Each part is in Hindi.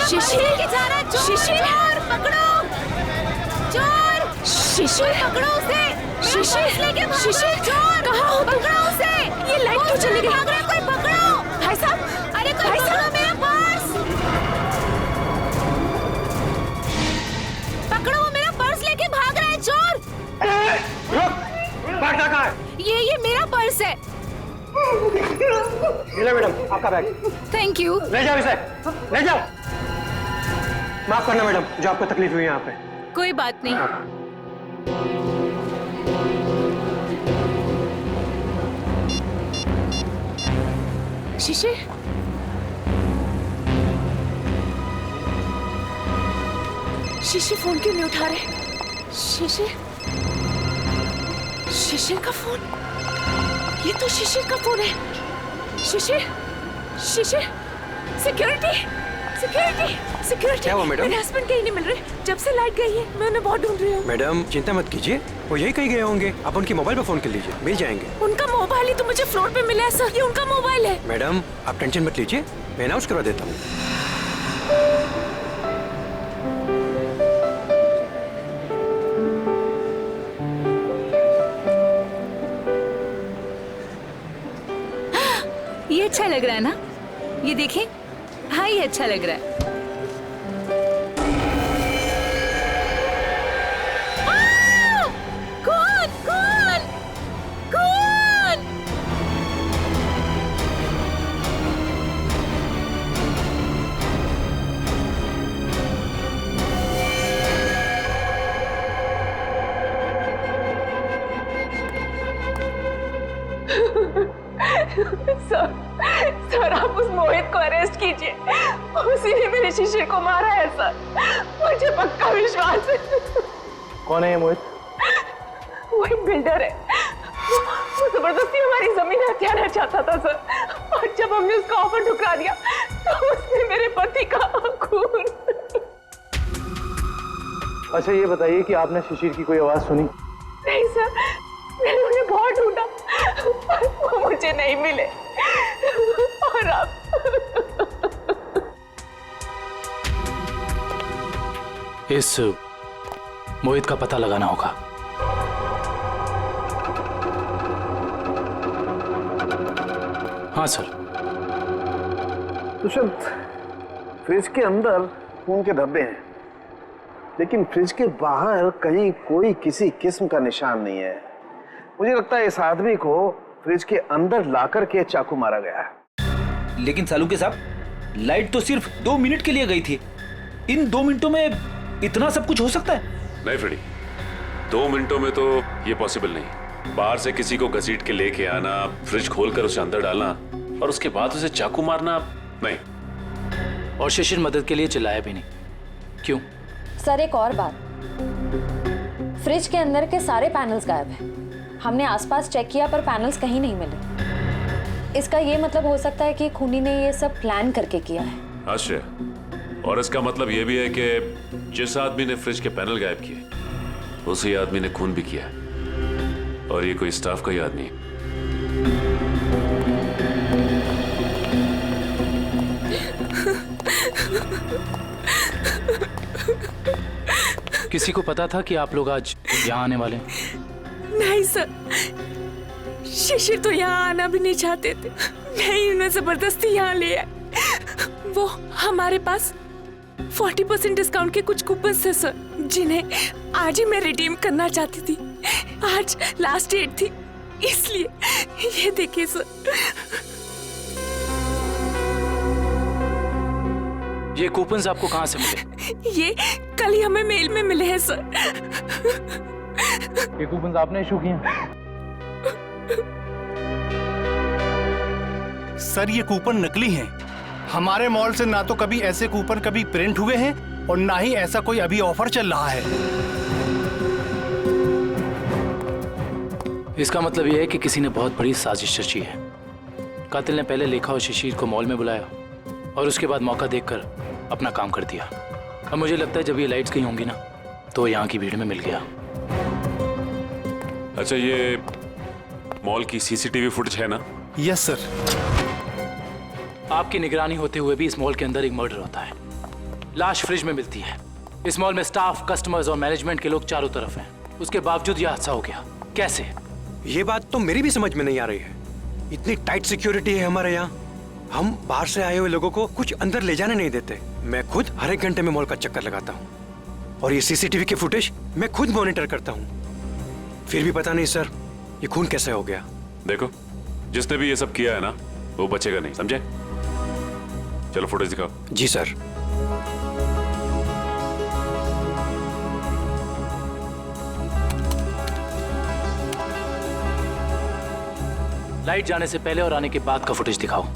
शिशिर जा रहा है, शिशिर पकड़ो, चोर, शिशिर पकड़ो उसे, शिशिर लेके, शिशिर चोर, कहाँ हो पकड़ो उसे, ये लाइट क्यों चली गई? भाग रहा है कोई, पकड़ो भाई साहब, अरे कोई पकड़ो मेरा पर्स, पकड़ो, वो मेरा पर्स लेके भाग रहा है चोर। रुक, भागता कहाँ है? ये मेरा पर्स है। ले मैडम आपका बैग। Thank you. ले जाओ इसे, ले जाओ। माफ करना मैडम, जो आपको तकलीफ हुई यहाँ पे। कोई बात नहीं। शिशिर, शिशिर फोन क्यों नहीं उठा रहे? शिशिर, शिशिर का फोन, ये तो शिशिर का फोन है। शिशिर, शिशिर, सिक्योरिटी, सिक्योरिटी, सिक्योरिटी। क्या हुआ मैडम? मेरे हस्बैंड कहीं नहीं मिल रहे, जब से लाइट गई है मैं उन्हें बहुत ढूंढ रही हूँ। मैडम चिंता मत कीजिए, वो यही कहीं गए होंगे, आप उनकी मोबाइल पे फोन कर लीजिए, मिल जाएंगे। उनका मोबाइल ही तो मुझे फ्लोर पे मिला है सर, ये उनका मोबाइल है। मैडम आप टेंशन मत लीजिए, मैं अनाउंस करवा देता हूँ। ये अच्छा लग रहा है ना, ये देखें, हाँ ये अच्छा लग रहा है। कौन कौन कौन? सर आप उस मोहित को अरेस्ट कीजिए, उसी ने मेरे शिशिर को मारा है सर, मुझे पक्का विश्वास है। कौन है ये मोहित? वो एक बिल्डर है, वो जबरदस्ती हमारी जमीन हथियाना चाहता था सर, और जब हमने उसका ऑफर ठुकरा दिया तो उसने मेरे पति का खून। अच्छा ये बताइए कि आपने शिशिर की कोई आवाज सुनी? नहीं सर, मैंने उन्हें बहुत ढूंढा, वो मुझे नहीं मिले, और आप इस मोहित का पता लगाना होगा। हाँ सर। तो शायद फ्रिज के अंदर खून के धब्बे हैं, लेकिन फ्रिज के बाहर कहीं कोई किसी किस्म का निशान नहीं है। मुझे लगता है इस आदमी को फ्रिज के अंदर लाकर के चाकू मारा गया है। लेकिन सालुके साहब, लाइट तो सिर्फ 2 मिनट के लिए गई थी, इन 2 मिनटों में इतना सब कुछ हो सकता है? नहीं फ्रेडी, 2 मिनटों में तो ये पॉसिबल नहीं। बाहर से किसी को घसीट के लेके आना, फ्रिज खोलकर उसे अंदर डालना और उसके बाद उसे चाकू मारना, नहीं। और शिशिर मदद के लिए चिल्लाया भी नहीं, क्यों? सर एक और बात, फ्रिज के अंदर के सारे पैनल्स गायब हैं। हमने आसपास चेक किया पर पैनल्स कहीं नहीं मिले। इसका ये मतलब हो सकता है कि खूनी ने ये सब प्लान करके किया है। आश्चर्य, और इसका मतलब ये भी है कि जिस आदमी ने फ्रिज के पैनल गायब किए उसी आदमी ने खून भी किया, और ये कोई स्टाफ का ही आदमी है। किसी को पता था कि आप लोग आज यहाँ आने वाले हैं? नहीं सर, शिशिर तो यहाँ आना भी नहीं चाहते थे, नहीं उन्हें जबरदस्ती यहाँ ले आए। वो हमारे पास 40% डिस्काउंट के कुछ कूपन थे सर, जिन्हें आज ही मैं रिडीम करना चाहती थी। आज लास्ट डेट थी, इसलिए ये देखिए सर। ये कूपन्स आपको कहाँ से मिले? ये कल ही हमें मेल में मिले हैं सर। ये कूपन आपने इशू किए? सर ये कूपन नकली हैं। हमारे मॉल से ना तो कभी ऐसे कूपन कभी प्रिंट हुए हैं और ना ही ऐसा कोई अभी ऑफर चल रहा है। इसका मतलब यह है कि किसी ने बहुत बड़ी साजिश रची है। कातिल ने पहले लेखा और शिशिर को मॉल में बुलाया और उसके बाद मौका देखकर अपना काम कर दिया। अब मुझे लगता है जब ये लाइट्स गई होंगी ना तो यहाँ की भीड़ में मिल गया। अच्छा, ये मॉल की सीसीटीवी फुटेज है ना? Yes sir. आपकी निगरानी होते हुए भी इस मॉल के अंदर एक मर्डर होता है, लाश फ्रिज में मिलती है। इस मॉल में स्टाफ, कस्टमर्स और मैनेजमेंट के लोग चारों तरफ हैं। उसके बावजूद यह हादसा हो गया, कैसे? ये बात तो मेरी भी समझ में नहीं आ रही है। इतनी टाइट सिक्योरिटी है हमारे यहाँ, हम बाहर से आए हुए लोगों को कुछ अंदर ले जाने नहीं देते। मैं खुद हर एक घंटे में मॉल का चक्कर लगाता हूँ और ये सीसीटीवी के फुटेज मैं खुद मॉनिटर करता हूँ। फिर भी पता नहीं सर, ये खून कैसे हो गया। देखो, जिसने भी ये सब किया है ना, वो बचेगा नहीं, समझे? चलो फुटेज दिखाओ। जी सर। लाइट जाने से पहले और आने के बाद का फुटेज दिखाओ।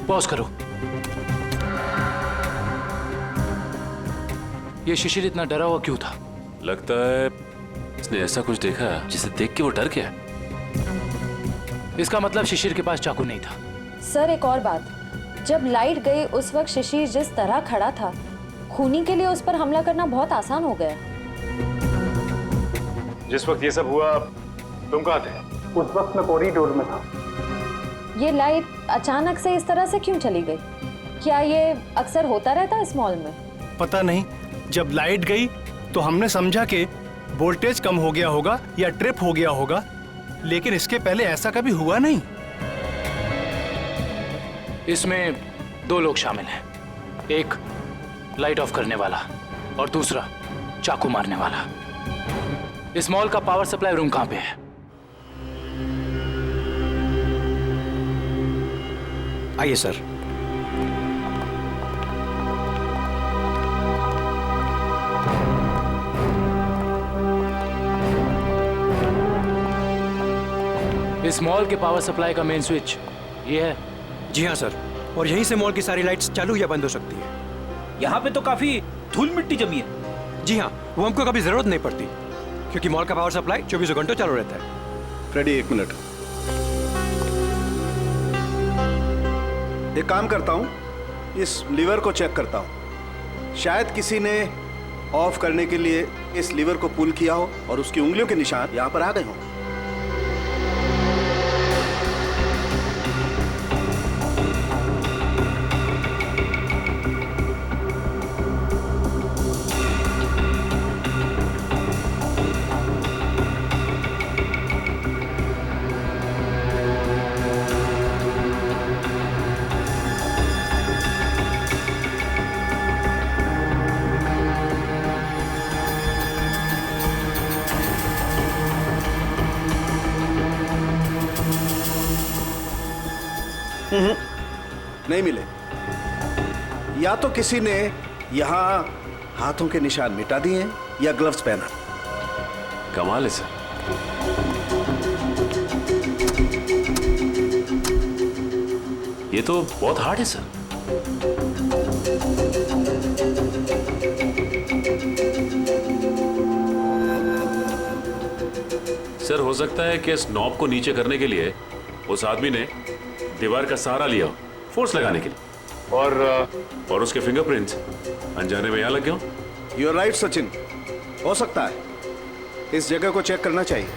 पॉज करो। ये शिशिर इतना डरा हुआ क्यों था? लगता है इसने ऐसा कुछ देखा जिसे देख के वो डर गया। इसका मतलब शिशिर के पास चाकू नहीं था। सर एक और बात, जब लाइट गई उस वक्त शिशिर जिस तरह खड़ा था, खूनी के लिए उस पर हमला करना बहुत आसान हो गया। जिस वक्त ये सब हुआ तुम कहाँ थे? उस वक्त मैं कॉरिडोर में था। ये लाइट अचानक से इस तरह से क्यों चली गई? क्या ये अक्सर होता रहता है इस मॉल में? पता नहीं, जब लाइट गई तो हमने समझा कि वोल्टेज कम हो गया होगा या ट्रिप हो गया होगा, लेकिन इसके पहले ऐसा कभी हुआ नहीं। इसमें दो लोग शामिल हैं, एक लाइट ऑफ करने वाला और दूसरा चाकू मारने वाला। इस मॉल का पावर सप्लाई रूम कहां पे है? आइए सर। इस मॉल के पावर सप्लाई का मेन स्विच ये है? जी हाँ सर, और यहीं से मॉल की सारी लाइट्स चालू या बंद हो सकती है। यहाँ पे तो काफी धूल मिट्टी जमी है। जी हाँ, वो हमको कभी जरूरत नहीं पड़ती क्योंकि मॉल का पावर सप्लाई 24 घंटों चालू रहता है। फ्रेडी एक मिनट, एक काम करता हूँ, इस लीवर को चेक करता हूँ। शायद किसी ने ऑफ करने के लिए इस लीवर को पुल किया हो और उसकी उंगलियों के निशान यहाँ पर आ गए हों। नहीं मिले। या तो किसी ने यहाँ हाथों के निशान मिटा दिए हैं या ग्लव्स पहना। कमाल है सर। ये तो बहुत हार्ड है सर। सर हो सकता है कि इस नॉब को नीचे करने के लिए उस आदमी ने दीवार का सहारा लिया, फोर्स लगाने के लिए, और उसके फिंगरप्रिंट्स अनजाने में यहाँ लग गए। यू आर राइट सचिन, हो सकता है। इस जगह को चेक करना चाहिए।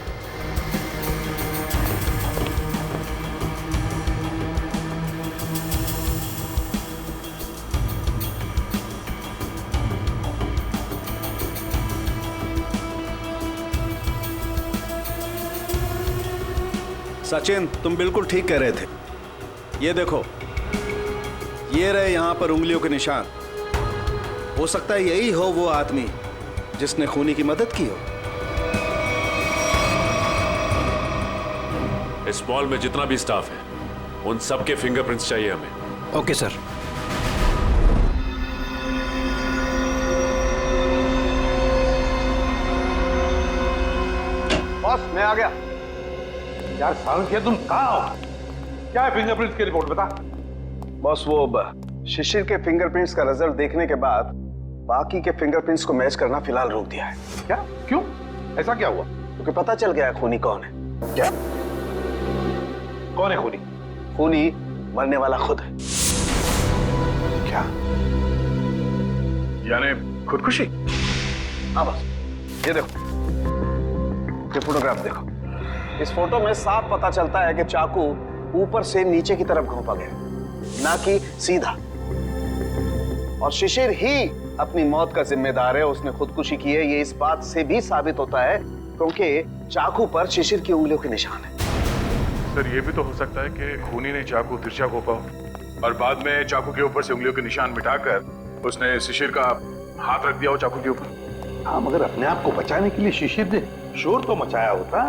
सचिन, तुम बिल्कुल ठीक कह रहे थे। ये देखो, ये रहे यहां पर उंगलियों के निशान। हो सकता है यही हो वो आदमी जिसने खूनी की मदद की हो। इस मॉल में जितना भी स्टाफ है उन सबके फिंगरप्रिंट्स चाहिए हमें। Okay sir. बॉस मैं आ गया। यार सांख्य तुम कहाँ हो? क्या है फिंगरप्रिंट्स की रिपोर्ट बता। बॉस वो शिशिर के फिंगरप्रिंट्स का रिजल्ट देखने के बाद बाकी के फिंगरप्रिंट्स को मैच करना फिलहाल रोक दिया है। क्या? क्यों? ऐसा क्या हुआ? क्योंकि पता चल गया है खूनी कौन है। क्या? कौन है खूनी? खूनी मरने वाला खुद है। क्या? यानी खुदकुशी? हाँ बस, ये देखो, ये फोटोग्राफ देखो। इस फोटो में साफ पता चलता है कि चाकू ऊपर से नीचे की तरफ घोंपा गया, ना कि सीधा। और शिशिर ही अपनी मौत का जिम्मेदार है, उसने खुदकुशी की है। ये इस बात से भी साबित होता है क्योंकि चाकू पर शिशिर की उंगलियों के निशान है। सर, ये भी तो हो सकता है कि खूनी ने चाकू तिरछा घोंपा हो और बाद में चाकू के ऊपर से उंगलियों के निशान मिटाकर उसने शिशिर का हाथ रख दिया हो चाकू के ऊपर। हाँ, मगर अपने आप को बचाने के लिए शिशिर ने शोर तो मचाया होता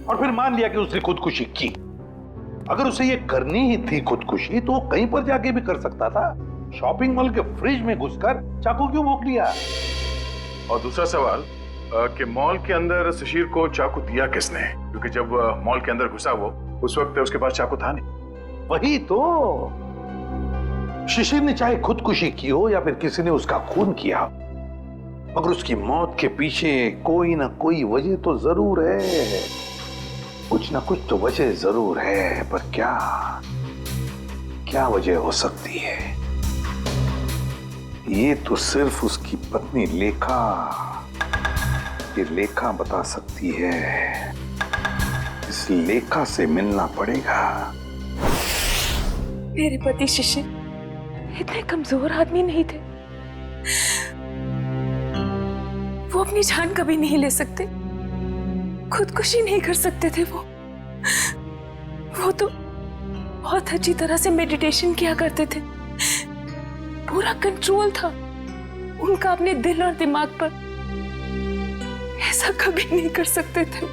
और फिर मान लिया कि उसने खुदकुशी की। अगर उसे ये करनी ही थी खुदकुशी तो वो कहीं पर जाके भी कर सकता था। शॉपिंग मॉल के फ्रिज में घुसकर चाकू क्यों भोंक लिया? और दूसरा सवाल कि मॉल के अंदर शिशिर को चाकू दिया किसने? क्योंकि जब मॉल के अंदर घुसा वो, उस वक्त उसके पास चाकू था नहीं। वही तो, शिशिर ने चाहे खुदकुशी की हो या फिर किसी ने उसका खून किया, मगर उसकी मौत के पीछे कोई ना कोई वजह तो जरूर है। कुछ ना कुछ तो वजह जरूर है, पर क्या वजह हो सकती है? ये तो सिर्फ उसकी पत्नी लेखा बता सकती है। इस लेखा से मिलना पड़ेगा। मेरे पति शिशिर इतने कमजोर आदमी नहीं थे। वो अपनी जान कभी नहीं ले सकते, खुदकुशी नहीं कर सकते थे। वो तो बहुत अच्छी तरह से मेडिटेशन किया करते थे। पूरा कंट्रोल था उनका अपने दिल और दिमाग पर। ऐसा कभी नहीं कर सकते थे,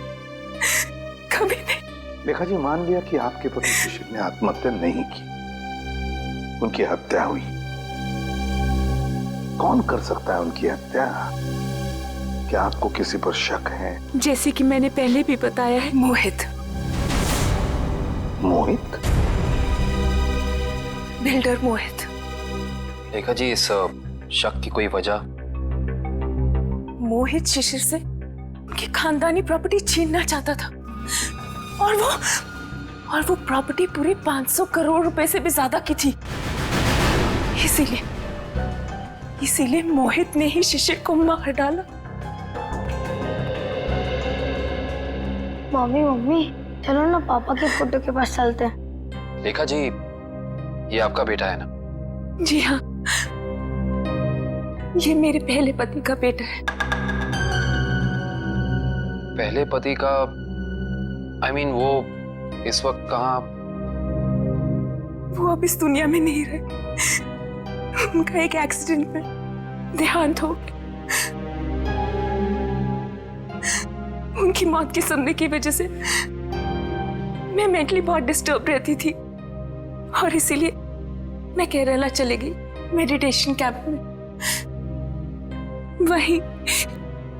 कभी नहीं। लेखा जी, मान लिया कि आपके पति शिशिर ने आत्महत्या नहीं की, उनकी हत्या हुई। कौन कर सकता है उनकी हत्या? क्या आपको किसी पर शक है? जैसे कि मैंने पहले भी बताया है, मोहित। मोहित? बिल्डर मोहित। लेखा जी, इस शक की कोई वजह? मोहित शिशिर से उनकी खानदानी प्रॉपर्टी छीनना चाहता था और वो प्रॉपर्टी पूरे 500 करोड़ रुपए से भी ज्यादा की थी। इसीलिए मोहित ने ही शिशिर को मार डाला। मम्मी चलो ना पापा के फोटो के पास चलते हैं। लेखा जी, ये आपका बेटा है ना? जी हाँ, ये मेरे पहले पति का बेटा है। पहले पति का? I mean, वो इस वक्त कहाँ? वो अब इस दुनिया में नहीं रहे। उनका एक एक्सीडेंट में देहांत हो गया। उनकी मौत के सदमे की वजह से मैं मेंटली बहुत डिस्टर्ब रहती थी और इसीलिए मैं केरला चली गई मेडिटेशन कैंप में। वहीं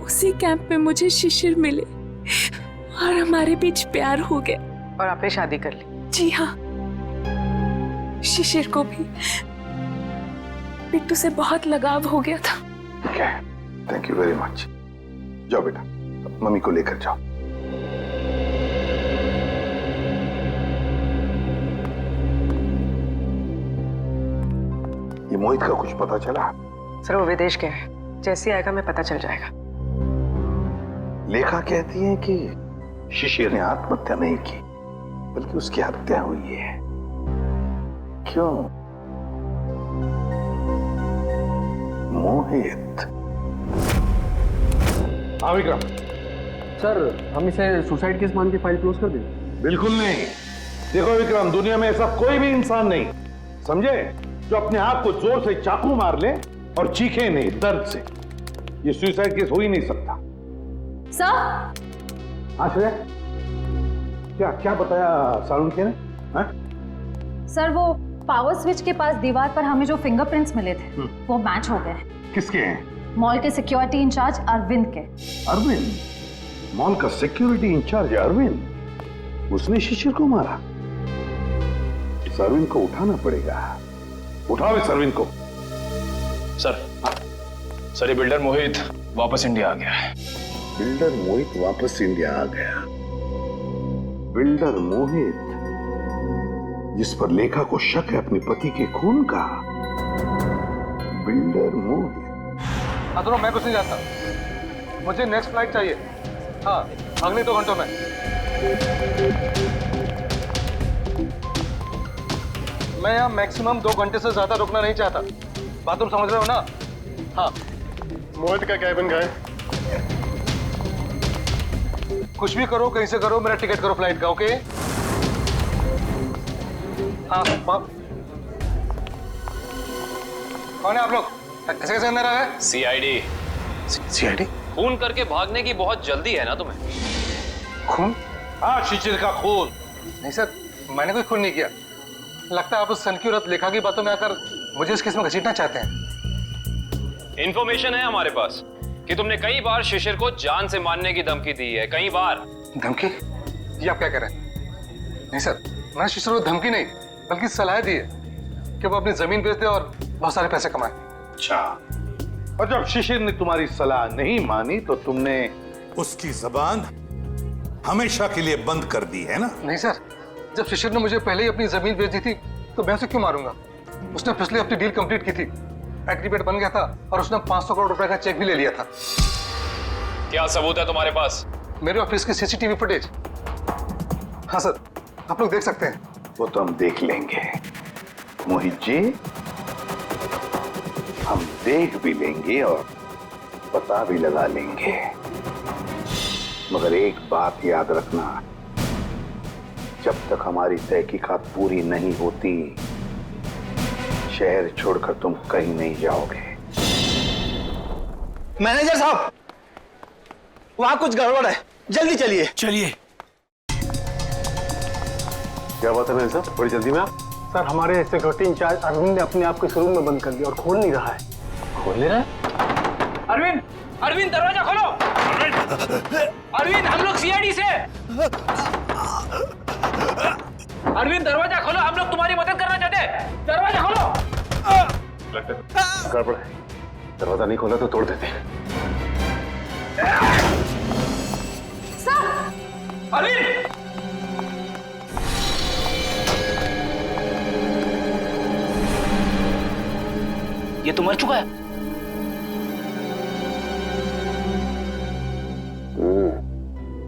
उसी कैंप में मुझे शिशिर मिले और हमारे बीच प्यार हो गया। और आपने शादी कर ली? जी हाँ, शिशिर को भी बिट्टू से बहुत लगाव हो गया था। Thank you very much. जाओ बेटा, मम्मी को लेकर जाओ। ये मोहित का कुछ पता चला? सर, वो विदेश गया है। जैसे आएगा मैं पता चल जाएगा। लेखा कहती है कि शिशिर ने आत्महत्या नहीं की, बल्कि उसकी हत्या हुई है। क्यों? मोहित। हाँ विक्रम। सर, हम इसे सुसाइड केस मान के फाइल क्लोज कर दें? बिल्कुल नहीं। देखो विक्रम, दुनिया में ऐसा कोई भी इंसान नहीं, समझे, जो अपने आप को जोर से चाकू मार ले और चीखे नहीं दर्द से। ये सुसाइड केस हो ही नहीं सकता। सर। हाँ श्रेया, क्या बताया सालुंखे ने? हाँ? सर, वो पावर स्विच के पास दीवार पर हमें जो फिंगरप्रिंट्स मिले थे वो मैच हो गए। किसके हैं? मॉल के सिक्योरिटी इंचार्ज अरविंद के। अरविंद? मॉल का सिक्योरिटी इंचार्ज अरविंद? उसने शिशिर को मारा? इस अरविंद को उठाना पड़ेगा। उठाओ इस अरविंद को। सर, सर ये बिल्डर मोहित वापस इंडिया आ गया है। बिल्डर मोहित वापस इंडिया आ गया। बिल्डर मोहित जिस पर लेखा को शक है अपने पति के खून का। बिल्डर मोहित। हाँ दोनों, मैं कुछ नहीं जानता, मुझे नेक्स्ट फ्लाइट चाहिए। हाँ, अगले 2 घंटों में। मैं यहाँ मैक्सिमम 2 घंटे से ज्यादा रुकना नहीं चाहता। बात तुम समझ रहे हो ना? हाँ। मोहित का कैबिन का है। कुछ भी करो, कहीं से करो, मेरा टिकट करो फ्लाइट का, ओके? हाँ। कौन है आप लोग? ऐसे कैसे अंदर आ गए? सीआईडी। सीआईडी? खून करके भागने की बहुत जल्दी है ना तुम्हें? खून? हाँ, शिशिर का खून। नहीं सर, मैंने कोई खून नहीं किया। लगता है आप उस सन की औरत लेखा की बातों में आकर मुझे इस केस में घसीटना चाहते हैं। इंफॉर्मेशन है हमारे पास कि तुमने कई बार शिशिर को जान से मारने की धमकी दी है, कई बार। धमकी? ये आप क्या कह रहे हैं? नहीं सर, मैंने शिशिर को धमकी नहीं बल्कि सलाह दी है कि वो अपनी जमीन बेच दे और बहुत सारे पैसे कमाए। अच्छा, और जब शिशिर ने तुम्हारी सलाह नहीं मानी तो तुमने उसकी जबान हमेशा के लिए बंद कर दी है ना? नहीं सर, जब शिशिर ने मुझे पहले ही अपनी जमीन बेच दी थी तो मैं उसे क्यों मारूंगा? उसने पिछले हफ्ते डील कंप्लीट की थी, एग्रीमेंट बन गया था और उसने 500 करोड़ रुपए का चेक भी ले लिया था। क्या सबूत है तुम्हारे पास? मेरे ऑफिस की सीसीटीवी फुटेज। हाँ सर, आप लोग देख सकते हैं। वो तो हम देख लेंगे मोहित जी, हम देख भी लेंगे और पता भी लगा लेंगे, मगर एक बात याद रखना, जब तक हमारी तहकीकात पूरी नहीं होती शहर छोड़कर तुम कहीं नहीं जाओगे। मैनेजर साहब, वहां कुछ गड़बड़ है, जल्दी चलिए। चलिए। क्या बात है मैनेजर साहब, बड़ी जल्दी में आप? सर, हमारे सिक्योरिटी इंचार्ज अरविंद ने अपने आप को इस रूम में बंद कर दिया और खोल नहीं रहा है। खोल नहीं रहा है? अरविंद, अरविंद दरवाजा खोलो। अरविंद, हम लोग सीआईडी से। अरविंद दरवाजा खोलो, हम लोग तुम्हारी मदद करना चाहते हैं। दरवाजा खोलो। गड़बड़ है, दरवाजा नहीं खोला तो तोड़ देते हैं। अरविंद! ये तो मर चुका है।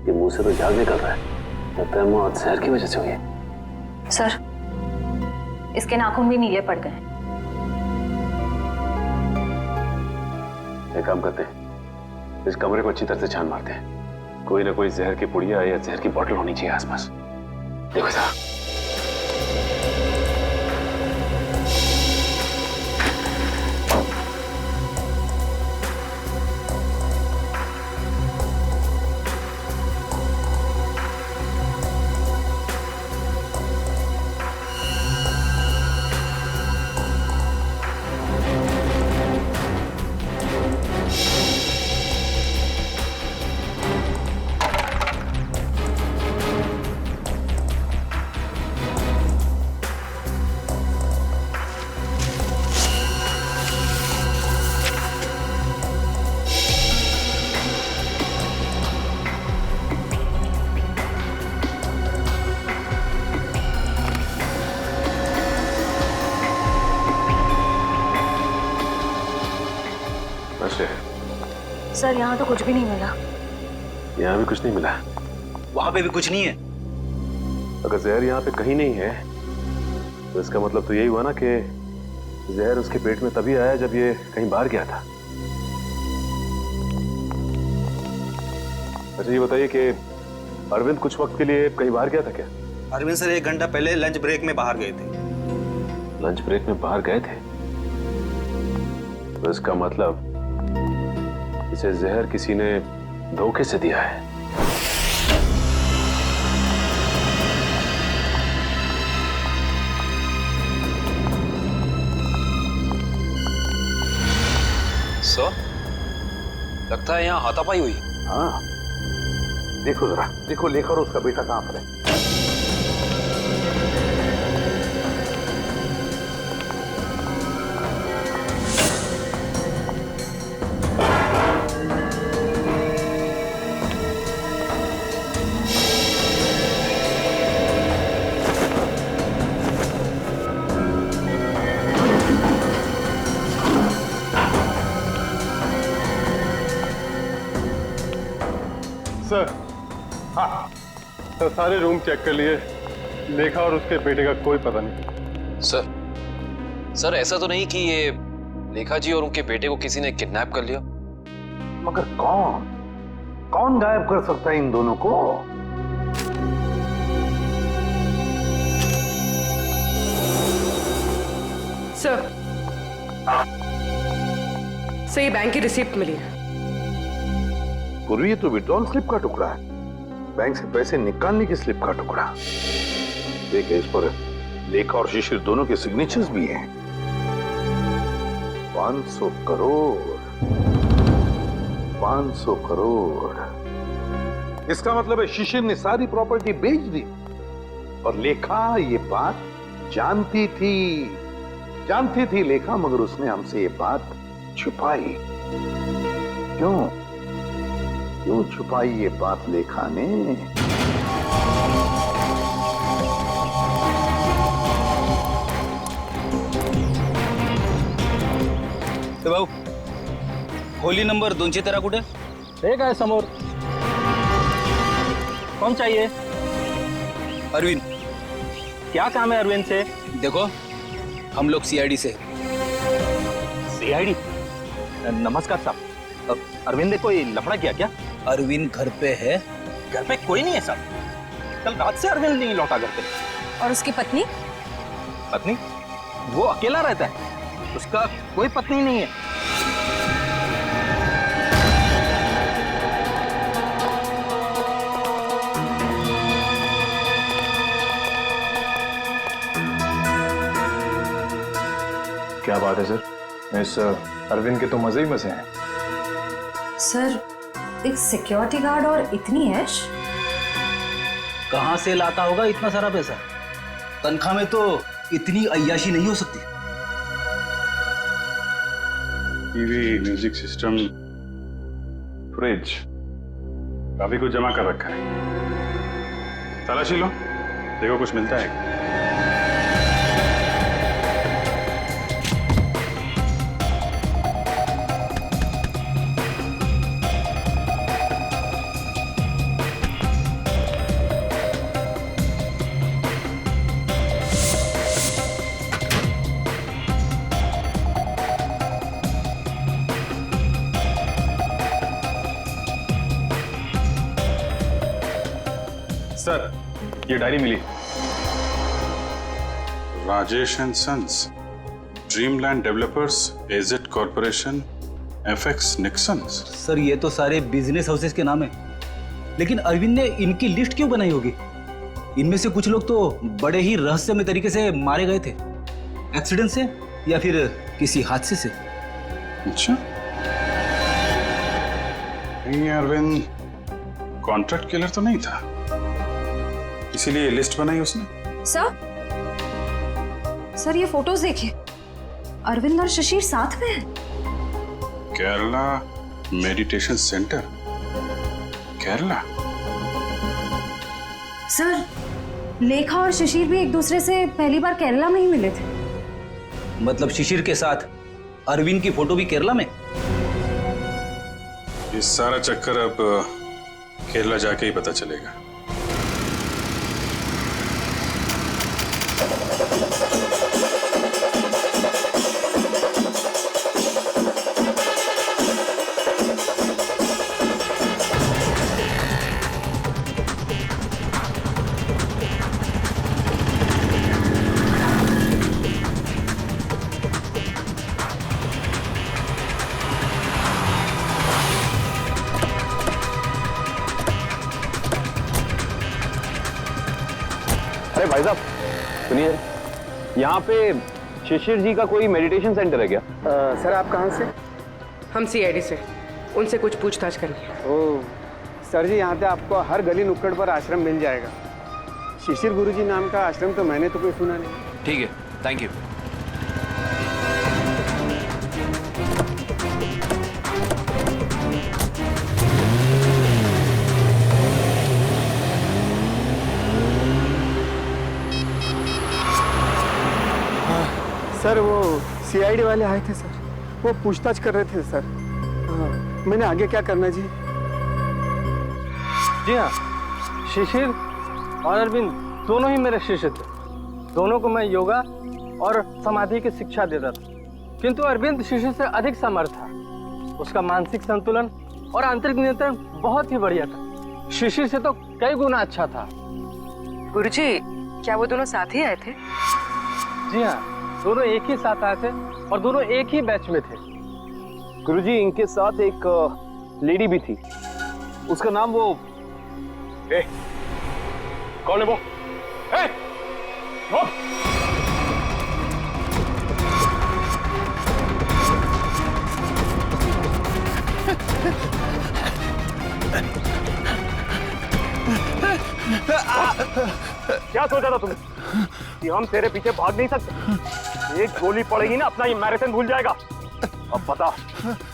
ये मुंह से तो झाग निकल रहा है, लगता है मौत जहर की वजह से हुई है। सर, इसके नाखून भी नीले पड़ गए। एक काम करते हैं, इस कमरे को अच्छी तरह से छान मारते हैं। कोई ना कोई जहर की पुड़िया या जहर की बोतल होनी चाहिए आसपास। देखो जरा। सर, यहाँ तो कुछ भी नहीं मिला। यहाँ भी कुछ नहीं मिला? वहां पे भी कुछ नहीं है। अगर जहर यहाँ पे कहीं नहीं है तो इसका मतलब तो यही हुआ ना कि जहर उसके पेट में तभी आया जब ये कहीं बाहर गया था। अच्छा ये बताइए कि अरविंद कुछ वक्त के लिए कहीं बाहर गया था क्या? अरविंद सर 1 घंटा पहले लंच ब्रेक में बाहर गए थे। लंच ब्रेक में बाहर गए थे? तो इसका मतलब इसे जहर किसी ने धोखे से दिया है। सर, लगता है यहाँ हाथापाई हुई। हाँ, देखो जरा, देखो लेखा और उसका बेटा कहां पर है। सर, हाँ सर, सारे रूम चेक कर लिए, लेखा और उसके बेटे का कोई पता नहीं। सर ऐसा तो नहीं कि ये लेखा जी और उनके बेटे को किसी ने किडनैप कर लिया? मगर कौन गायब कर सकता है इन दोनों को? सर, ये बैंक की रिसिप्ट मिली है। पूर्वी, ये तो विड्रॉल स्लिप का टुकड़ा है, बैंक से पैसे निकालने की स्लिप का टुकड़ा। देखिए, इस पर लेखा और शिशिर दोनों के सिग्नेचर्स भी हैं। 500 करोड़, 500 करोड़। इसका मतलब है शिशिर ने सारी प्रॉपर्टी बेच दी और लेखा ये बात जानती थी लेखा, मगर उसने हमसे ये बात छुपाई। क्यों छुपाई ये बात लेखा ने? तो भाऊ, खोली नंबर 213 कुठे? ठीक आहे समोर. कौन चाहिए? अरविंद. क्या काम है अरविंद से? देखो, हम लोग सीआईडी से। सीआईडी? नमस्कार साहब, अरविंद ने कोई लफड़ा किया क्या? अरविंद घर पे है। घर पे कोई नहीं है साहब, कल रात से अरविंद नहीं लौटा घर पे। और उसकी पत्नी? पत्नी? वो अकेला रहता है, उसका कोई पत्नी नहीं है। क्या बात है सर, इस अरविंद के तो मजे ही मजे हैं। सर, एक सिक्योरिटी गार्ड और इतनी ऐश? कहां से लाता होगा इतना सारा पैसा? तनख्वाह में तो इतनी अय्याशी नहीं हो सकती। टीवी, म्यूजिक सिस्टम, फ्रिज, काफी कुछ जमा कर रखा है। तलाशी लो, देखो कुछ मिलता है। सर, ये डायरी मिली। Rajesh and Sons, Dreamland Developers, एजेट कॉर्पोरेशन, एफएक्स निक्सन्स। सर, ये तो सारे बिजनेस हाउसेस के नाम है, लेकिन अरविंद ने इनकी लिस्ट क्यों बनाई होगी? इनमें से कुछ लोग तो बड़े ही रहस्यमय तरीके से मारे गए थे, एक्सीडेंट से या फिर किसी हादसे से। अच्छा, ये अरविंद कॉन्ट्रैक्ट किलर तो नहीं था, इसीलिए लिस्ट बनाई उसने। सर, ये फोटोज देखिए, अरविंद और शिशिर साथ में हैं। Kerala meditation centre, Kerala. Sir, लेखा और शिशिर भी एक दूसरे से पहली बार केरला में ही मिले थे। मतलब शिशिर के साथ अरविंद की फोटो भी केरला में? इस सारा चक्कर अब केरला जाके ही पता चलेगा। अरे भाई साहब सुनिए, यहाँ पे शिशिर जी का कोई मेडिटेशन सेंटर है क्या? सर, आप कहाँ से? हम सीआईडी से, उनसे कुछ पूछताछ करनी है। ओह सर जी, यहाँ पे आपको हर गली नुक्कड़ पर आश्रम मिल जाएगा। शिशिर गुरुजी नाम का आश्रम तो मैंने तो कोई सुना नहीं। ठीक है, थैंक यू। सर, वो सीआईडी वाले आए थे सर, वो पूछताछ कर रहे थे सर। हाँ, मैंने आगे क्या करना जी? जी हाँ, शिशिर और अरविंद दोनों ही मेरे शिष्य थे। दोनों को मैं योगा और समाधि की शिक्षा देता था, किंतु अरविंद शिशिर से अधिक समर्थ था। उसका मानसिक संतुलन और आंतरिक नियंत्रण बहुत ही बढ़िया था। शिशिर से तो कई गुना अच्छा था। गुरुजी, क्या वो दोनों साथ ही आए थे? जी हाँ, दोनों एक ही साथ आए थे और दोनों एक ही बैच में थे। गुरुजी, इनके साथ एक लेडी भी थी, उसका नाम वो कौन है वो? क्या सोचा था तुमने कि हम तेरे पीछे भाग नहीं सकते? एक गोली पड़ेगी ना, अपना ये मैराथन भूल जाएगा। अब बता,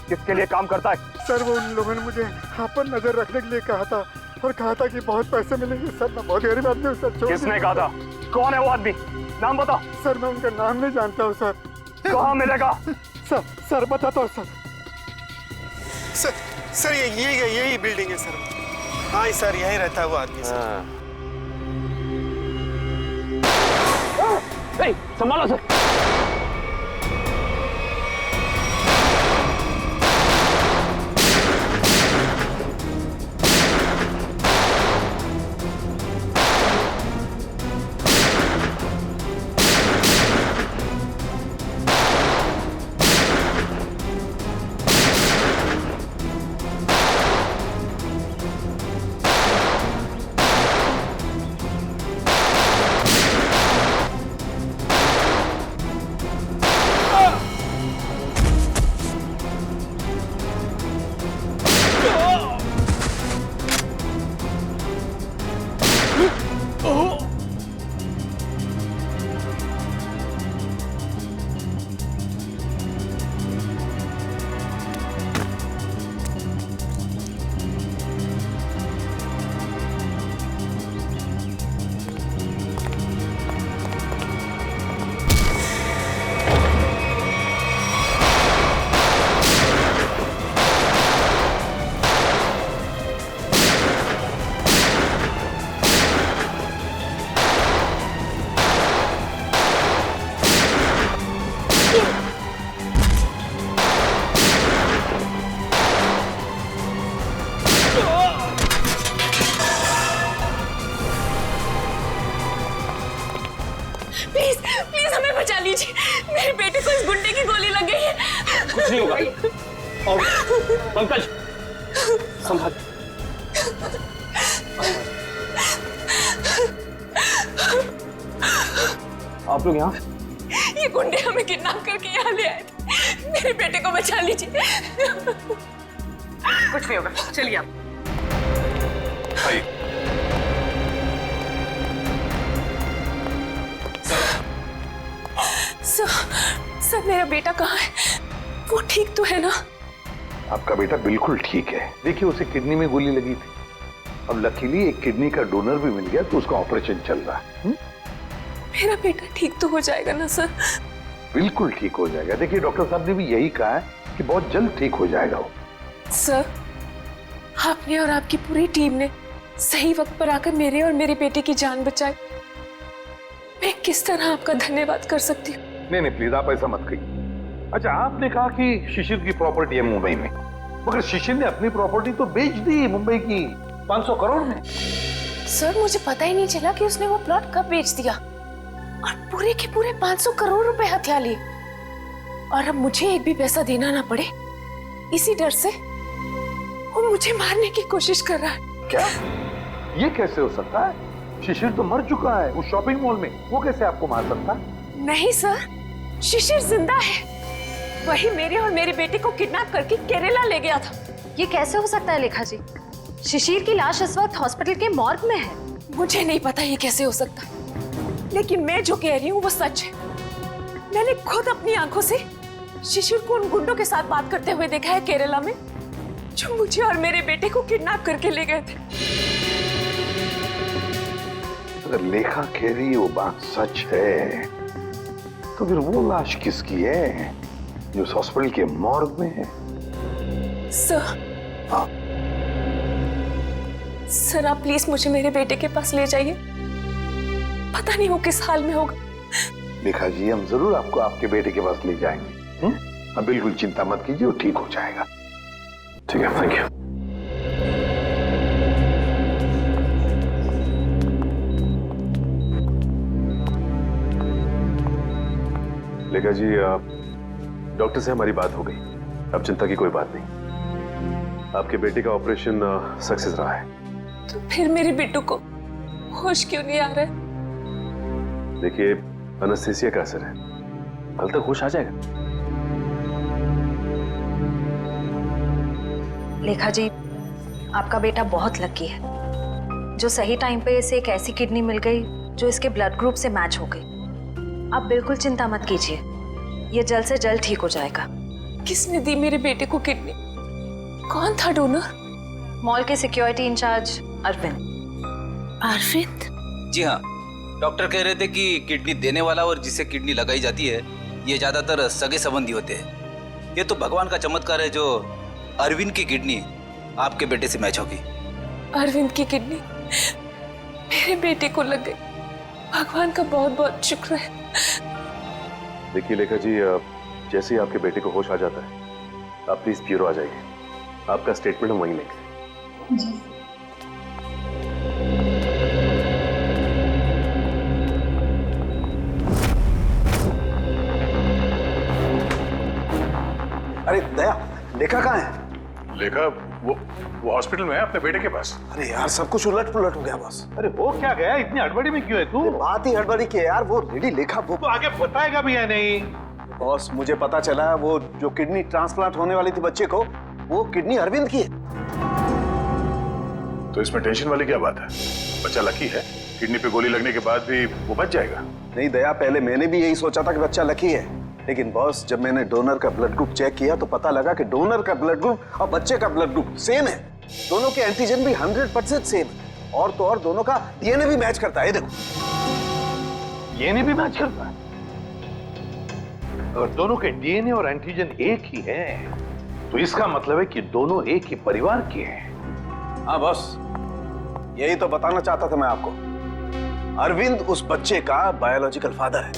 किसके लिए काम करता है? सर, वो उन लोगों ने मुझे यहाँ पर नजर रखने के लिए कहा था और कहा था कि बहुत पैसे मिलेंगे। सर, मैं बहुत गरीब आदमी हूँ सर। किसने कहा था? कौन है वो आदमी? नाम बता। सर, मैं उनका नाम नहीं जानता हूँ सर। कहाँ मिलेगा? सर बताता हूँ सर। सर यही बिल्डिंग है सर। हाँ सर, यही रहता है वो आदमी सर। संभालो सर। प्लीज हमें बचा लीजिए। मेरे बेटे को इस गुंडे की गोली लग गई है। कुछ नहीं होगा। और पंकज, संभाल। आप लोग यहाँ? ये गुंडे हमें किडनैप करके यहाँ ले आए थे। मेरे बेटे को बचा लीजिए। कुछ नहीं होगा, चलिए आप। सर, मेरा बेटा कहाँ है? वो ठीक तो है ना? आपका बेटा बिल्कुल ठीक है। देखिए, उसे किडनी में गोली लगी थी। अब लकीली एक किडनी का डोनर भी मिल गया, तो उसका ऑपरेशन चल रहा है। मेरा बेटा ठीक तो हो जाएगा ना सर? बिल्कुल ठीक हो जाएगा। देखिए, डॉक्टर साहब ने भी यही कहा है कि बहुत जल्द ठीक हो जाएगा वो। सर, आपने और आपकी पूरी टीम ने सही वक्त पर आकर मेरे और मेरे बेटे की जान बचाई। मैं किस तरह आपका धन्यवाद कर सकती हूँ? नहीं, प्लीज आप ऐसा मत कहिए। अच्छा, आपने कहा कि शिशिर की प्रॉपर्टी है मुंबई में, मगर शिशिर ने अपनी प्रॉपर्टी तो बेच दी मुंबई की 500 करोड़ में। सर, मुझे पता ही नहीं चला कि उसने वो प्लॉट कब बेच दिया और पूरे के पूरे 500 करोड़ रुपए हथिया लिए। और अब मुझे एक भी पैसा देना ना पड़े, इसी डर से वो मुझे मारने की कोशिश कर रहा है। क्या? ये कैसे हो सकता है? शिशिर तो मर चुका है उस शॉपिंग मॉल में, वो कैसे आपको मार सकता है? नहीं सर, शिशिर जिंदा है। वही मेरे और मेरे बेटे को किडनैप करके केरला ले गया था। ये कैसे हो सकता है लेखा जी? शिशिर की लाश इस वक्त हॉस्पिटल के मॉर्ग में है। मुझे नहीं पता ये कैसे हो सकता, लेकिन मैं जो कह रही हूँ वो सच है। मैंने खुद अपनी आंखों से शिशिर को उन गुंडों के साथ बात करते हुए देखा है केरला में, जो मुझे और मेरे बेटे को किडनैप करके ले गए थे। अगर लेखा कह रही है वो बात सच है, तो फिर वो लाश किसकी है जो उस हॉस्पिटल के मॉर्ग में है? सर, सर आप प्लीज मुझे मेरे बेटे के पास ले जाइए, पता नहीं वो किस हाल में होगा। लेखा जी, हम जरूर आपको आपके बेटे के पास ले जाएंगे। अब बिल्कुल चिंता मत कीजिए, वो ठीक हो जाएगा। ठीक है, थैंक यू। लेखा जी, डॉक्टर से हमारी बात हो गई, अब चिंता की कोई बात नहीं। आपके बेटे का ऑपरेशन सक्सेस रहा है। तो फिर मेरे बेटू को होश क्यों नहीं आ रहा है? देखिए, एनेस्थीसिया का असर है, कल तक होश आ जाएगा। लेखा जी, आपका बेटा बहुत लकी है जो सही टाइम पे इसे एक ऐसी किडनी मिल गई जो इसके ब्लड ग्रुप से मैच हो गई। आप बिल्कुल चिंता मत कीजिए, ये जल्द से जल्द ठीक हो जाएगा। किसने दी मेरे बेटे को किडनी? कौन था डोनर? मॉल के सिक्योरिटी इंचार्ज अरविंद। अरविंद? जी हाँ, डॉक्टर कह रहे थे कि किडनी देने वाला और जिसे किडनी लगाई जाती है ये ज्यादातर सगे संबंधी होते हैं। ये तो भगवान का चमत्कार है जो अरविंद की किडनी आपके बेटे से मैच होगी। अरविंद की किडनी मेरे बेटे को लग गई, भगवान का बहुत बहुत शुक्र है। देखिए लेखा जी, जैसे ही आपके बेटे को होश आ जाता है आप प्लीज ब्यूरो आ जाइए, आपका स्टेटमेंट हम वहीं लेंगे। जी। अरे दया, लेखा कहाँ है? लेखा वो हॉस्पिटल में है अपने बेटे के पास। अरे यार, सब कुछ उलट पुलट हो गया बॉस। अरे हो क्या गया? इतनी हड़बड़ी में क्यों है तू? बात ही हड़बड़ी की है यार। वो लेडी लेखा वो तो आगे बताएगा भी या नहीं? बॉस, मुझे पता चला वो जो किडनी ट्रांसप्लांट होने वाली थी बच्चे को, वो किडनी अरविंद की है। तो इसमें टेंशन वाली क्या बात है? बच्चा लकी है, किडनी पे गोली लगने के बाद भी वो बच जाएगा। नहीं दया, पहले मैंने भी यही सोचा था कि बच्चा लकी है, लेकिन बॉस जब मैंने डोनर का ब्लड ग्रुप चेक किया तो पता लगा कि डोनर का ब्लड ग्रुप और बच्चे का ब्लड ग्रुप सेम है। दोनों के एंटीजन भी 100% सेम है, और तो और दोनों का डीएनए भी मैच करता है। देखो, डीएनए भी मैच करता है। अगर दोनों के डीएनए और एंटीजन एक ही है तो इसका मतलब है कि दोनों एक ही परिवार के हैं। हाँ बॉस, यही तो बताना चाहता था मैं आपको। अरविंद उस बच्चे का बायोलॉजिकल फादर है।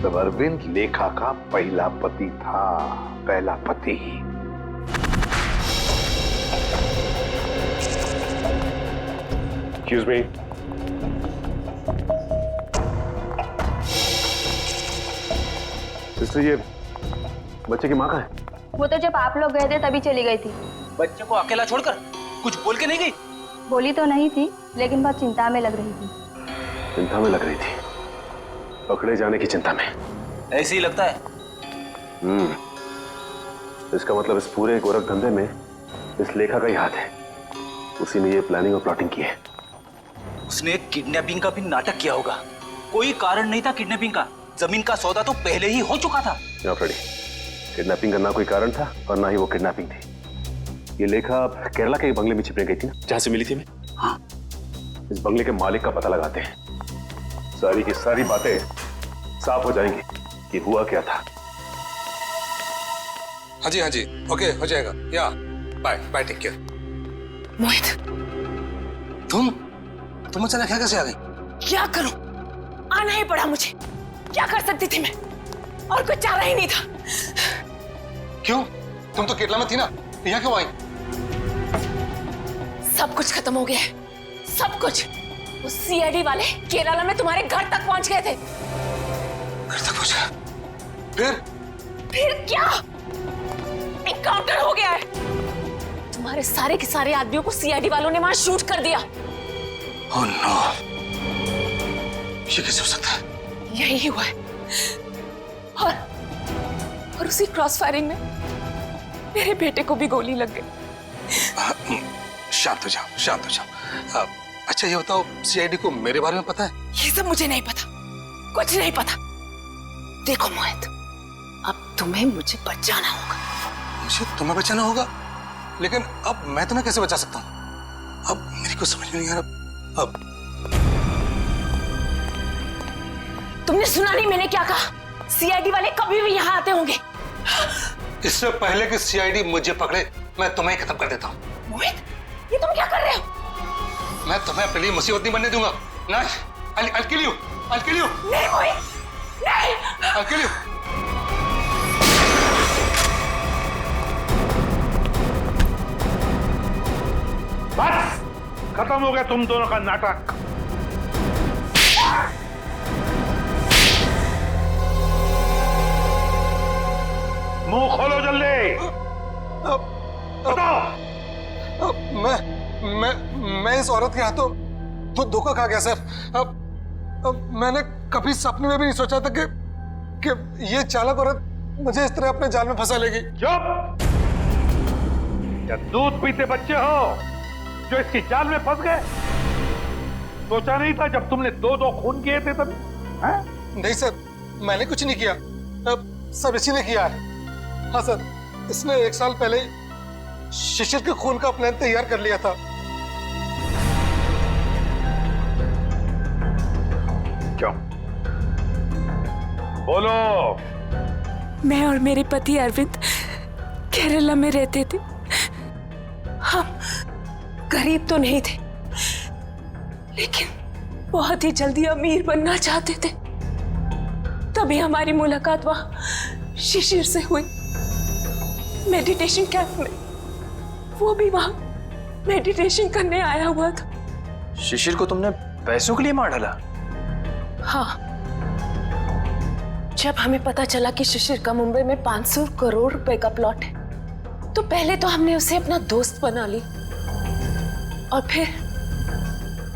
तब अरविंद लेखा का पहला पति था, पहला पति। Excuse me. सिस्टर, ये बच्चे की माँ कहाँ है? वो तो जब आप लोग गए थे तभी चली गई थी। बच्चे को अकेला छोड़कर कुछ बोल के नहीं गई? बोली तो नहीं थी, लेकिन बहुत चिंता में लग रही थी। चिंता में लग रही थी? पकड़े जाने की चिंता में? ऐसे ही लगता है। इसका मतलब इस पूरे गोरख धंधे में इस लेखा का ही हाथ है। उसी ने ये प्लानिंग और प्लॉटिंग की है। उसने किडनैपिंग का भी नाटक किया होगा। कोई कारण नहीं था किडनैपिंग का, जमीन का सौदा तो पहले ही हो चुका था। फ्रेडी, किडनैपिंग का ना कोई कारण था और ना ही वो किडनैपिंग थी। ये लेखा केरला के बंगले में छिपने गई थी ना, जहां से मिली थी हमें। हाँ। इस बंगले के मालिक का पता लगाते हैं, सारी की सारी बातें साफ हो जाएंगी कि हुआ क्या था। हाँ जी, ओके, हो जाएगा। या बाय बाय, टेक केयर। मोहित, तुम अचानक यहाँ कैसे आ गई? क्या करूं? आना ही पड़ा मुझे। क्या कर सकती थी मैं? और कुछ चारा ही नहीं था। क्यों? तुम तो केरला में थी ना, यहाँ क्यों आई? सब कुछ खत्म हो गया है, सब कुछ। वो सीआईडी वाले केरला में तुम्हारे घर तक पहुंच गए थे। घर तक पहुंचा? फिर क्या? एनकाउंटर हो गया है। तुम्हारे सारे के सारे आदमियों को सीआईडी वालों ने वहां शूट कर दिया। ओह नो, ये कैसे हो सकता है? यही हुआ है। और उसी क्रॉस फायरिंग में मेरे बेटे को भी गोली लग गई। शांत हो जाओ। अच्छा ये बताओ, सीआईडी को मेरे बारे में पता है? ये सब मुझे नहीं पता, कुछ नहीं पता। देखो मोहित, अब तुम्हें मुझे बचाना होगा। मुझे तुम्हें बचाना होगा? लेकिन अब मैं तुम्हें कैसे बचा सकता हूँ? अब मेरी को समझ में नहीं आ रहा। अब तुमने सुना नहीं मैंने क्या कहा? सीआईडी वाले कभी भी यहाँ आते होंगे। इससे पहले कि सीआईडी मुझे पकड़े, मैं तुम्हें खत्म कर देता हूँ। मोहित, ये तुम क्या कर रहे हो? मैं तुम्हें अपने लिए मुसीबत नहीं बनने दूंगा। ना, I'll kill you. I'll kill you. नहीं मोहित, नहीं। I'll kill you. बस खत्म हो गया तुम दोनों का नाटक। मुंह खोलो जल्दी। बताओ। मैं इस औरत के हाथों तो धोखा खा गया सर। अब मैंने कभी सपने में भी नहीं सोचा था कि ये चालाक औरत मुझे इस तरह अपने जाल में फंसा लेगी। चुप! क्या दूध पीते बच्चे हो जो इसकी जाल में फंस गए? सोचा नहीं था जब तुमने दो खून किए थे तभी? नहीं सर, मैंने कुछ नहीं किया। सब इसी ने किया है। हाँ सर, इसने 1 साल पहले शिशिर के खून का प्लान तैयार कर लिया था। क्यों? बोलो। मैं और मेरे पति अरविंद केरला में रहते थे। हम गरीब तो नहीं थे, लेकिन बहुत ही जल्दी अमीर बनना चाहते थे। तभी हमारी मुलाकात वहां शिशिर से हुई, मेडिटेशन कैंप में। वो भी वहां मेडिटेशन करने आया हुआ था। शिशिर को तुमने पैसों के लिए मार डाला? हाँ, जब हमें पता चला कि शिशिर का मुंबई में 500 करोड़ रुपए का प्लॉट है, तो पहले तो हमने उसे अपना दोस्त बना ली, और फिर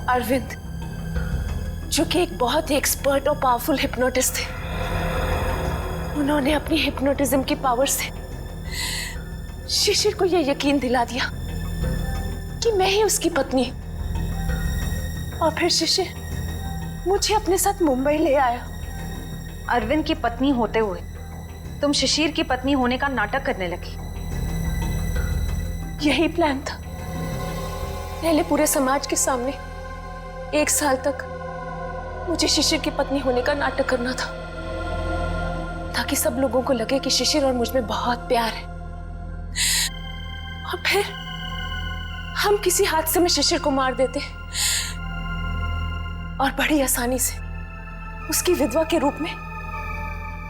अरविंद, जो कि एक बहुत ही एक्सपर्ट और पावरफुल हिप्नोटिस्ट थे, उन्होंने अपनी हिप्नोटिज्म की पावर से शिशिर को यह यकीन दिला दिया कि मैं ही उसकी पत्नी हूं। और फिर शिशिर मुझे अपने साथ मुंबई ले आया। अरविंद की पत्नी होते हुए तुम शिशिर की पत्नी होने का नाटक करने लगी। यही प्लान था। पहले पूरे समाज के सामने 1 साल तक मुझे शिशिर की पत्नी होने का नाटक करना था, ताकि सब लोगों को लगे कि शिशिर और मुझ में बहुत प्यार है। और फिर हम किसी हादसे में शिशिर को मार देते और बड़ी आसानी से उसकी विधवा के रूप में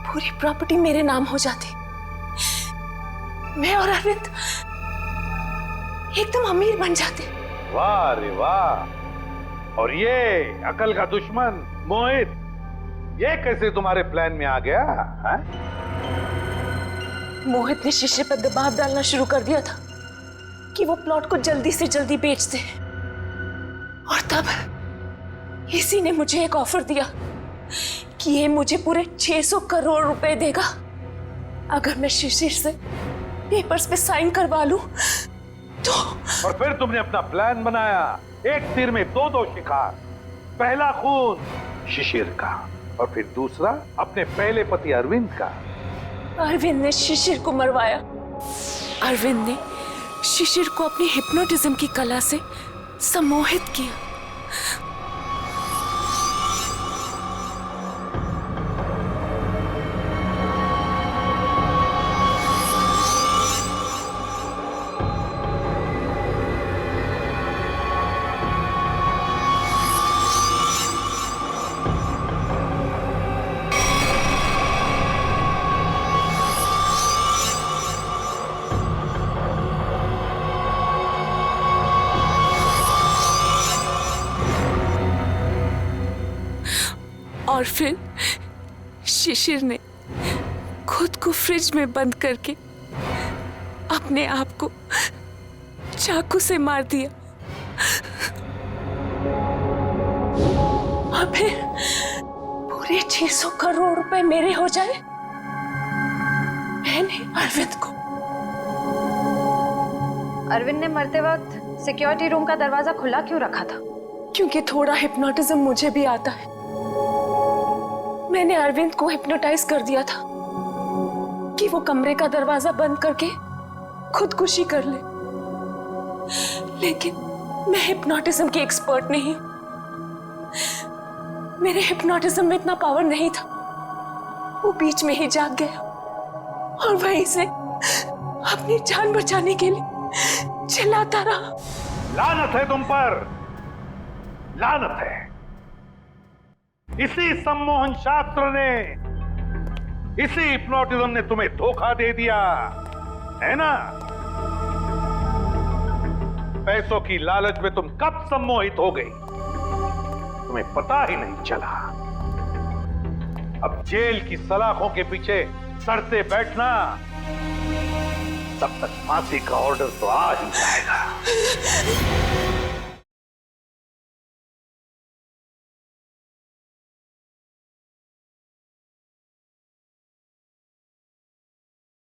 पूरी प्रॉपर्टी मेरे नाम हो जाती। मैं और अरविंद एकदम अमीर बन जाते। वाह रे वाह! और ये अकल का दुश्मन मोहित, ये कैसे तुम्हारे प्लान में आ गया? है? मोहित ने शिशिर पर दबाव डालना शुरू कर दिया था कि वो प्लॉट को जल्दी से जल्दी बेच दे। और तब इसी ने मुझे एक ऑफर दिया कि ये मुझे पूरे 600 करोड़ रुपए देगा अगर मैं शिशिर से पेपर्स पे साइन करवा लूं तो। और फिर तुमने अपना प्लान बनाया, एक तीर में दो शिकार। पहला खून शिशिर का, और फिर दूसरा अपने पहले पति अरविंद का। अरविंद ने शिशिर को मरवाया। अरविंद ने शिशिर को अपनी हिप्नोटिज्म की कला से सम्मोहित किया। और फिर शिशिर ने खुद को फ्रिज में बंद करके अपने आप को चाकू से मार दिया। और फिर पूरे 600 करोड़ रुपए मेरे हो जाए। मैंने अरविंद को। अरविंद ने मरते वक्त सिक्योरिटी रूम का दरवाजा खुला क्यों रखा था? क्योंकि थोड़ा हिप्नोटिज्म मुझे भी आता है। मैंने अरविंद को हिप्नोटाइज कर दिया था कि वो कमरे का दरवाजा बंद करके खुदकुशी कर ले। लेकिन मैं हिप्नोटिज्म की एक्सपर्ट नहीं हूं। मेरे हिप्नोटिज्म में इतना पावर नहीं था। वो बीच में ही जाग गया और वहीं से अपनी जान बचाने के लिए चिल्लाता रहा। लानत है तुम पर, लानत है। इसी सम्मोहन शास्त्र ने, इसी हिप्नोटिज्म ने तुम्हें धोखा दे दिया है ना? पैसों की लालच में तुम कब सम्मोहित हो गई, तुम्हें पता ही नहीं चला। अब जेल की सलाखों के पीछे सड़ते बैठना, तब तक फांसी का ऑर्डर तो आ ही जाएगा।